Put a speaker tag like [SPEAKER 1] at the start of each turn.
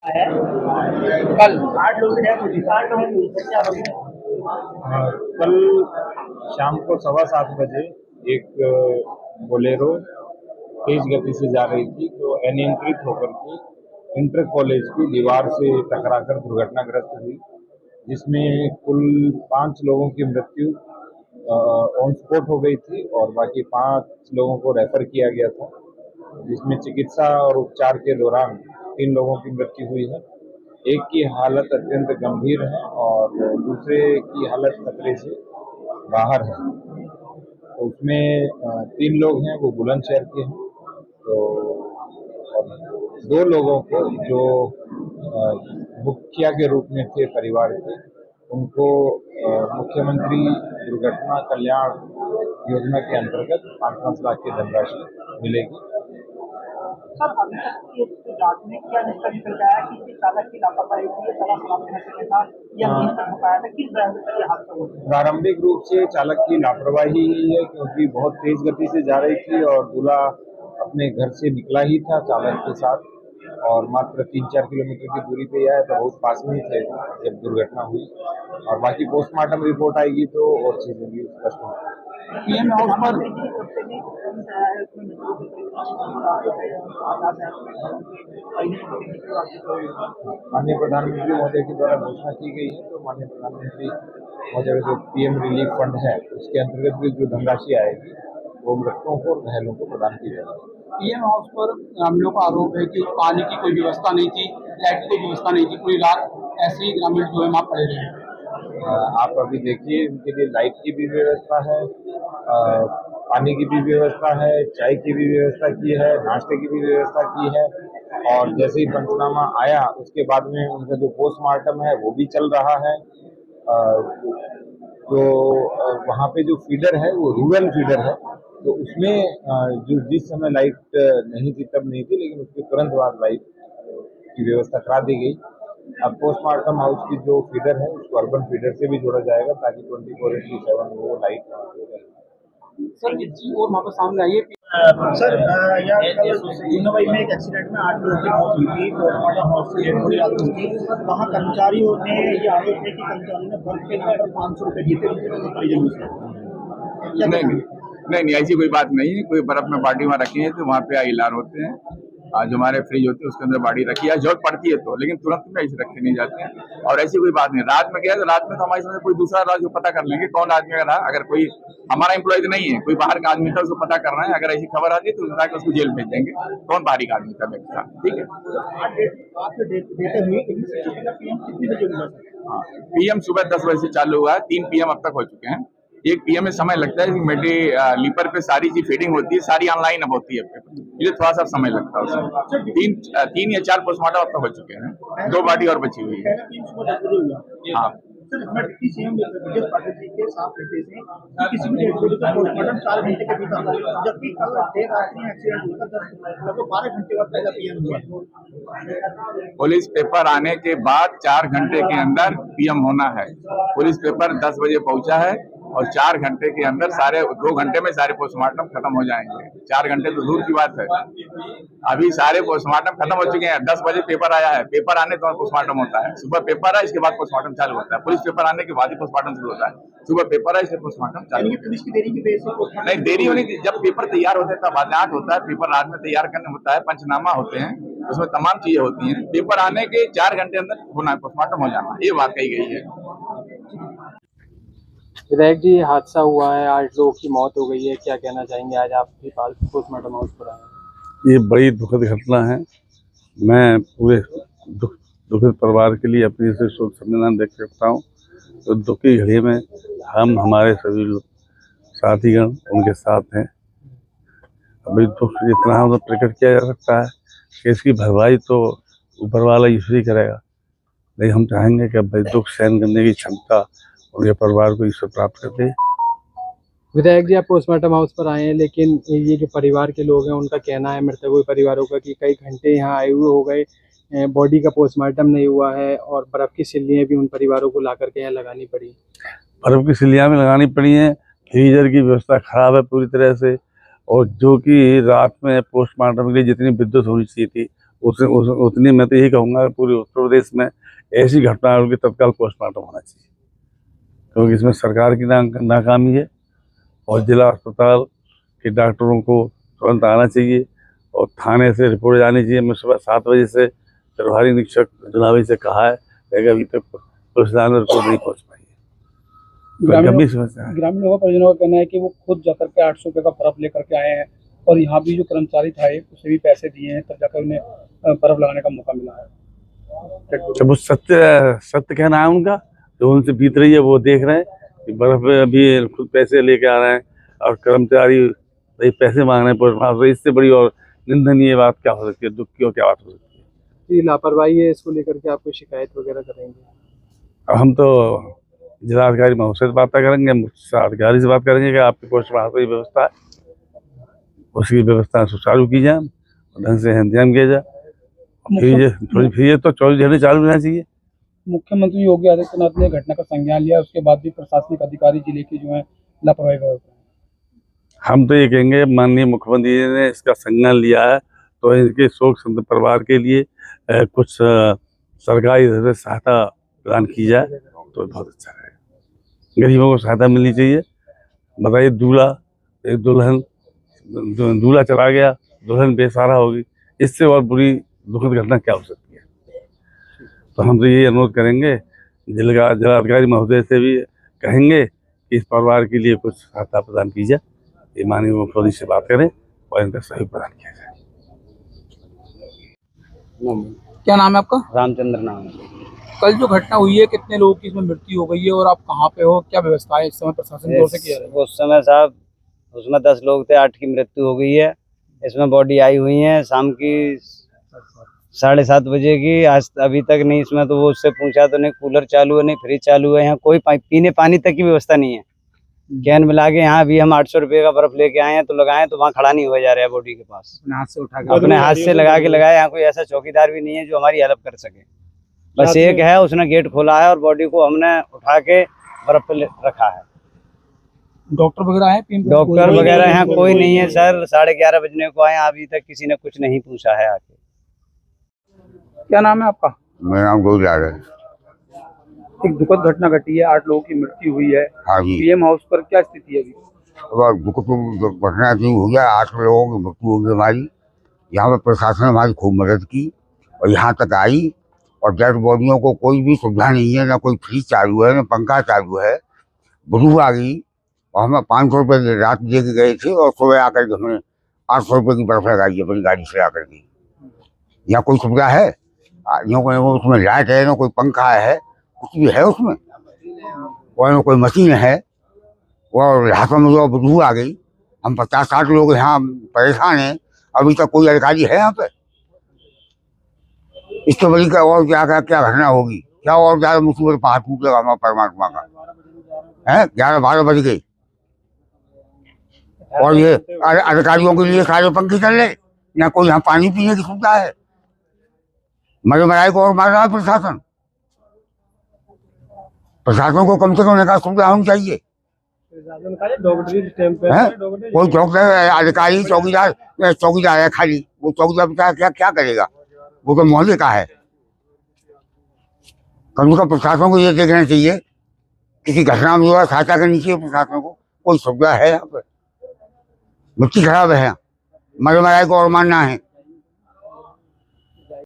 [SPEAKER 1] है कल 8 लोगों की डेथ हुई थी, 8 लोगों की हुई थी, क्या बताएं?
[SPEAKER 2] कल शाम को 7:15 बजे एक बोलेरो तेज गति से जा रही थी तो अनियंत्रित होकर के इंटर कॉलेज की दीवार से टकराकर दुर्घटनाग्रस्त हुई, जिसमें कुल 5 लोगों की मृत्यु ऑन स्पॉट हो गई थी और बाकी 5 लोगों को रेफर किया गया था, जिसमें चिकित्सा और उपचार के दौरान 3 लोगों की मृत्यु हुई है। एक की हालत अत्यंत गंभीर है और दूसरे की हालत खतरे से बाहर है। तो उसमें 3 लोग हैं वो बुलंदशहर के हैं, तो और 2 लोगों को जो मुखिया के रूप में थे परिवार के, उनको मुख्यमंत्री दुर्घटना कल्याण योजना के अंतर्गत 5-5 लाख की धनराशि मिलेगी।
[SPEAKER 1] सर, अभी तक की जो जांच में क्या निष्कर्ष निकल के आया कि इस चालक की लापरवाही थी, ये चला समाप्त नशे में था या नहीं कर पाया था, किस ड्राइवर से ये हादसा हुआ?
[SPEAKER 2] प्रारंभिक रूप से चालक की लापरवाही ही है, क्योंकि बहुत तेज गति से जा रही थी और दूल्हा अपने घर से निकला ही था चालक के साथ और मात्र 3-4 किलोमीटर की दूरी पे आया, तो बहुत पास में ही थे जब दुर्घटना हुई। और बाकी पोस्टमार्टम रिपोर्ट आएगी तो और चीजें भी स्पष्ट होंगी।
[SPEAKER 1] पीएम हाउस पर
[SPEAKER 2] माननीय प्रधानमंत्री महोदय के द्वारा घोषणा की गई है, तो माननीय प्रधानमंत्री महोदय जो पीएम रिलीफ फंड है उसके अंतर्गत भी जो धनराशि आएगी वो मृतकों को और घायलों को प्रदान की जाएगी।
[SPEAKER 1] पीएम हाउस पर ग्रामीणों का आरोप है कि पानी की कोई व्यवस्था नहीं थी, लाइट की कोई व्यवस्था नहीं थी, पूरी रात ऐसे ही ग्रामीण जो है वहाँ पड़े रहे।
[SPEAKER 2] आप अभी देखिए, उनके लिए लाइट की भी व्यवस्था है, पानी की भी व्यवस्था है, चाय की भी व्यवस्था की है, नाश्ते की भी व्यवस्था की है। और जैसे ही पंचनामा आया उसके बाद में उनका जो पोस्टमार्टम है वो भी चल रहा है। जो वहाँ पे जो फीडर है वो रूरल फीडर है, तो उसमें जो जिस समय लाइट नहीं थी तब नहीं थी, लेकिन उसके तुरंत बाद लाइट की व्यवस्था करा दी गई। अब पोस्टमार्टम हाउस की जो फीडर है उसको अर्बन फीडर से भी जोड़ा जाएगा ताकि 24/7 वो लाइट
[SPEAKER 1] सर, एक चीज और वहाँ पर सामने आई है सर, यहाँ कल मुंबई में एक एक्सीडेंट में 8 लोगों की मौत हुई थी, पोस्टमार्टम हाउस से डेड बॉडी आई थी। वहाँ कर्मचारियों ने ये आरोप है कि कर्मचारियों ने बल्ब के नाम पर 500 रुपए दिए थे परिजनों से।
[SPEAKER 3] नहीं, ऐसी कोई बात नहीं है। कोई बर्फ में बाटी वहाँ रखी है तो वहाँ पे ऐलान होते हैं, जो हमारे फ्रिज होते हैं उसके अंदर बाड़ी रखी है, जरूरत पड़ती है तो, लेकिन तुरंत में ऐसे रखे नहीं जाते हैं। और ऐसी कोई बात नहीं। रात में क्या है, तो रात में तो हमारे सामने कोई दूसरा रहा जो पता कर लेंगे कौन आदमी का रहा। अगर कोई हमारा एम्प्लॉय नहीं है, कोई बाहर का आदमी था, उसको पता करना है। अगर ऐसी खबर आती है तो जाकर उसको जेल भेज देंगे, कौन बाहरी का आदमी था व्यक्ति था। ठीक है। पीएम सुबह 10 बजे से चालू हुआ है, 3 पीएम अब तक हो चुके हैं। एक पीएम में समय लगता है, मेरे लीपर पे सारी चीज फीडिंग होती है, सारी ऑनलाइन अब होती है, इसलिए थोड़ा सा समय लगता है उसमें। 3 या 4 पोस्टमार्टम अब तक हो चुके हैं, 2 बॉडी और बची हुई है। हाँ,
[SPEAKER 1] सीएम विजय पाटिल जी के साथ रहते थे कि किसी भी डेड बॉडी का पोस्टमार्टम 4 घंटे के भीतर होगा, जबकि कल देर रात में एक्सीडेंट हुआ, लगभग 12 घंटे बाद पहला पीएम हुआ।
[SPEAKER 3] पुलिस पेपर आने के बाद 4 घंटे के अंदर पीएम होना है। पुलिस पेपर 10 बजे पहुंचा है और 4 घंटे के अंदर सारे 2 घंटे में सारे पोस्टमार्टम खत्म हो जाएंगे। 4 घंटे तो दूर की बात है, अभी सारे पोस्टमार्टम खत्म हो चुके हैं। 10 बजे पेपर आया है, पेपर आने के बाद पोस्टमार्टम होता है। सुबह पेपर है, इसके बाद पोस्टमार्टम चालू होता है। पुलिस पेपर आने के बाद ही पोस्टमार्टम शुरू होता है। सुबह पेपर है, इसलिए पोस्टमार्टम चालू होता है।
[SPEAKER 1] पुलिस की देरी की वजह से
[SPEAKER 3] नहीं, देरी होनी थी। जब पेपर तैयार होता है तब जांच होता है, पेपर रात में तैयार करने होता है, पंचनामा होते हैं, उसमें तमाम चीजें होती हैं। पेपर आने के 4 घंटे अंदर होना है, पोस्टमार्टम हो जाना, ये बात कही गई है।
[SPEAKER 4] विधायक जी, हादसा हुआ है, 8 लोगों की मौत हो गई है, क्या कहना चाहेंगे? आज आप भी पोस्टमार्टम हाउस पर आए।
[SPEAKER 5] ये बड़ी दुखद घटना है। मैं पूरे दुखित परिवार के लिए अपनी से शोक संवेदना व्यक्त करता हूँ। तो दुख की घड़ी में हम हमारे सभी लोग साथीगण उनके साथ हैं। अभी दुख जितना हम प्रकट किया जा सकता है कि इसकी भरपाई तो ऊपर वाला ईश्वर ही करेगा, लेकिन हम चाहेंगे कि भाई दुख सहन करने की क्षमता उनके परिवार को ईश्वर प्राप्त कर दे।
[SPEAKER 4] विधायक जी, आप पोस्टमार्टम हाउस पर आए हैं, लेकिन ये जो परिवार के लोग हैं उनका कहना है, मृतकों के परिवारों का, कि कई घंटे यहाँ आए हुए हो गए, बॉडी का पोस्टमार्टम नहीं हुआ है और बर्फ की सिल्लियाँ भी उन परिवारों को ला करके यहाँ लगानी पड़ी।
[SPEAKER 5] बर्फ की सिल्लियाँ भी लगानी पड़ी हैं, फ्रीजर की व्यवस्था खराब है पूरी तरह से, और जो कि रात में पोस्टमार्टम के लिए जितनी विद्युत होनी चाहिए थी उतनी मैं तो यही कहूँगा पूरे उत्तर प्रदेश में ऐसी घटनाओं की तत्काल पोस्टमार्टम होना चाहिए, क्योंकि इसमें सरकार की नाकामी है और जिला अस्पताल के डॉक्टरों को तुरंत आना चाहिए और थाने से रिपोर्ट जानी चाहिए। मैं सुबह 7 बजे से प्रभारी निरीक्षक जुलावी से कहा है, लेकिन अभी तक पुलिस लाइन रिपोर्ट नहीं पहुँच पाई है। गंभीर समस्या है।
[SPEAKER 4] ग्रामीण लोगों परिजनों का कहना है कि वो खुद जाकर के 800 रुपये का बर्फ लेकर के आए हैं और यहाँ भी जो कर्मचारी था उसे भी पैसे दिए हैं, तब जाकर उन्हें बर्फ लगाने का मौका मिला है।
[SPEAKER 5] जब वो सत्य कहना है उनका, जो उनसे बीत रही है वो देख रहे हैं कि बर्फ अभी खुद पैसे लेके आ रहे हैं और कर्मचारी पैसे मांग रहे हैं, तो इससे बड़ी और निंदनीय बात क्या हो सकती है, दुख की और क्या बात हो सकती है।
[SPEAKER 4] ये लापरवाही है, इसको लेकर के आपको शिकायत वगैरह करेंगे?
[SPEAKER 5] अब हम तो जिलाधिकारी महोदय से बात करेंगे, मुख्य अधिकारी से बात करेंगे कि आपकी पोस्ट में कोई व्यवस्था है, उसकी व्यवस्था सुचारू की जाए, ढंग से इंतजाम किया जाए। फिर ये तो 24 घंटे चालू रहना चाहिए।
[SPEAKER 4] मुख्यमंत्री योगी आदित्यनाथ ने घटना का संज्ञान लिया, उसके बाद भी प्रशासनिक अधिकारी जिले के जो है लापरवाही बरत रहे हैं। हम
[SPEAKER 5] तो ये कहेंगे माननीय मुख्यमंत्री जी ने इसका संज्ञान लिया है तो इनके शोक संतप्त परिवार के लिए कुछ सरकारी सहायता प्रदान की जाए तो बहुत अच्छा रहेगा। गरीबों को सहायता मिलनी चाहिए। बताइए, दूल्हा चला गया, दुल्हन बेसहारा होगी, इससे और बुरी दुखद घटना क्या हो सकती है। तो हम तो ये अनुरोध करेंगे, जिलाधिकारी महोदय से भी कहेंगे कि इस परिवार के लिए कुछ सहायता प्रदान की जाए। ये माननीय मुख्यमंत्री से बात करें और इनका सहयोग प्रदान किया जाए।
[SPEAKER 1] क्या नाम है आपका?
[SPEAKER 6] रामचंद्र नाम है।
[SPEAKER 1] कल जो घटना हुई है, कितने लोगों की इसमें मृत्यु हो गई है और आप कहाँ पे हो, क्या व्यवस्था है इस समय प्रशासन की ओर से किया जा रहा है?
[SPEAKER 6] उस समय साहब उसमें 10 लोग थे, 8 की मृत्यु हो गई है। इसमें बॉडी आई हुई है शाम की 7:30 बजे की, आज अभी तक नहीं। इसमें तो वो उससे पूछा तो नहीं कूलर चालू है, नहीं फ्रिज चालू है, यहाँ कोई पीने पानी तक की व्यवस्था नहीं है। कैन मिला के यहाँ भी हम 800 रुपये का बर्फ लेके आए हैं तो लगाए तो वहाँ खड़ा नहीं हुआ जा रहा है बॉडी के पास।
[SPEAKER 1] अपने हाथ से उठा के,
[SPEAKER 6] अपने हाथ से लगा के लगाए। यहाँ कोई ऐसा चौकीदार भी नहीं है जो हमारी हेल्प कर सके। बस एक है, उसने गेट खोला है और बॉडी को हमने उठा के बर्फ पे रखा है।
[SPEAKER 1] डॉक्टर वगैरह है?
[SPEAKER 6] डॉक्टर वगैरह यहाँ कोई नहीं है सर। 11:30 बजने को आए, अभी तक किसी ने कुछ नहीं पूछा है आके।
[SPEAKER 1] क्या नाम है आपका?
[SPEAKER 7] मेरा नाम गोविंद है।
[SPEAKER 1] एक दुखद घटना घटी है, 8 लोगों की मृत्यु हुई है।
[SPEAKER 7] हाँ जी।
[SPEAKER 1] पीएम हाउस पर क्या स्थिति है अभी?
[SPEAKER 7] दुखद घटना नहीं हुई है, 8 लोगों की मृत्यु हो गई हमारी। यहाँ पर प्रशासन ने हमारी खूब मदद की और यहाँ तक आई, और डेड बॉडियों को कोई भी सुविधा नहीं है, ना कोई फ्रिज चालू है, ना पंखा चालू है। बदबू आ गई और हमें 500 रुपये रात दे के गए थे और सुबह आकर के हमें 800 रुपये की बर्फ लगाई अपनी गाड़ी से आकर के। यहाँ कोई सुविधा है? उसमें लाइट है, ना कोई पंखा है, कुछ भी है उसमें, और ना कोई मशीन है। और रातों में जो बदबू आ गई, हम 50-60 लोग यहाँ परेशान हैं। अभी तक कोई अधिकारी है यहाँ पे? इससे बड़ी का और क्या घटना होगी, क्या और ज्यादा मुसीबत पर हाथ टूटेगा हमारा परमात्मा का है। 11-12 बज गए और ये अधिकारियों के लिए सारे पंखे चल रहे, ना कोई यहाँ पानी पीने की सुविधा है। मरे मराई को और मार रहा है प्रशासन। प्रशासन को कम से कम निकास सुविधा होनी चाहिए। कोई डॉक्टर अधिकारी चौकीदार है खाली, वो चौकीदार क्या करेगा? वो तो मोहल्ले का है। कम से कम प्रशासन को ये देखना चाहिए, किसी घटना में जो है सहायता करनी चाहिए प्रशासन को। कोई सुविधा है यहाँ पर? मिट्टी खराब है, मरे मराई को और मारना है।